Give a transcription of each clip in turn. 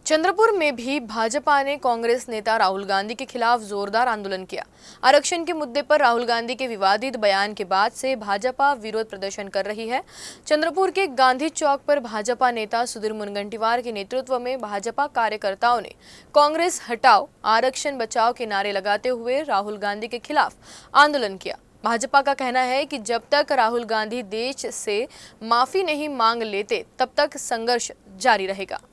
चंद्रपुर में भी भाजपा ने कांग्रेस नेता राहुल गांधी के खिलाफ जोरदार आंदोलन किया। आरक्षण के मुद्दे पर राहुल गांधी के विवादित बयान के बाद से भाजपा विरोध प्रदर्शन कर रही है। चंद्रपुर के गांधी चौक पर भाजपा नेता सुधीर मुनगंटीवार के नेतृत्व में भाजपा कार्यकर्ताओं ने कांग्रेस हटाओ आरक्षण बचाओ के नारे लगाते हुए राहुल गांधी के खिलाफ आंदोलन किया। भाजपा का कहना है कि जब तक राहुल गांधी देश से माफी नहीं मांग लेते तब तक संघर्ष जारी रहेगा।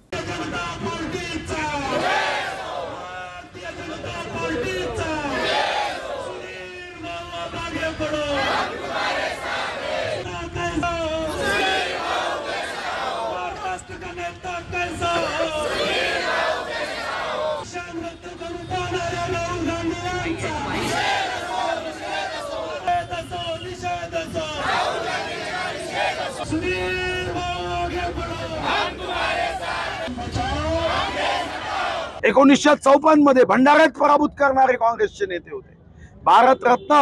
एकोणीसशे 54 मध्ये भंडाऱ्यात पराभूत करणारे काँग्रेसचे नेते होते। भारतरत्न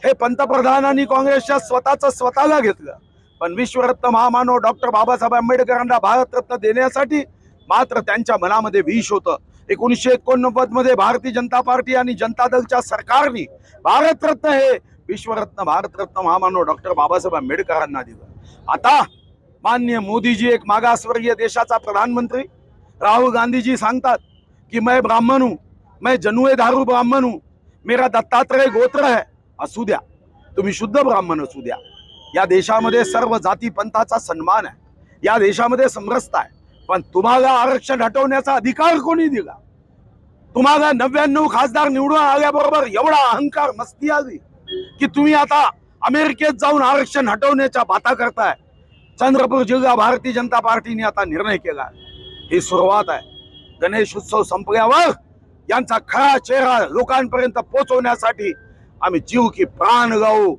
हे पंतप्रधानांनी काँग्रेसच्या स्वतःला घेतलं, पण विश्वरत्न महामानव डॉक्टर बाबासाहेब आंबेडकरांना भारतरत्न देण्यासाठी मात्र त्यांच्या मनामध्ये विष होतं। 1989 मध्ये भारतीय जनता पार्टी आणि जनता दलच्या सरकारने भारतरत्न हे विश्वरत्न भारतरत्न महामानव डॉक्टर बाबासाहेब आंबेडकरांना दिलं। आता माननीय मोदीजी एक मागासवर्गीय देशाचा प्रधानमंत्री राहुल गांधीजी सांगतात कि मैं ब्राह्मण हूं, मैं जनुए धारू ब्राह्मण हूं, मेरा दत्तात्रेय गोत्र है। असू द्या, तुम्ही शुद्ध ब्राह्मण असू द्या। या देशामध्ये सर्व जाती पंथाचा सन्मान आहे, या देशामध्ये समरसता आहे, पण तुम्हाला आरक्षण हटवण्याचा अधिकार कोणी दिला? तुम्हाला 99 खासदार निवडून आल्याबरोबर एवढा अहंकार मस्ती आली की तुम्ही आता अमेरिकेत जाऊन आरक्षण हटवण्याच्या बाता करताय। चंद्रपूर जिल्हा भारतीय जनता पार्टीने आता निर्णय केला, ही सुरुवात आहे। गणेश उत्सव संपल्यावर यांचा खरा चेहरा लोकांपर्यंत पोहोचवण्यासाठी आम्ही जीव की प्राण लावू।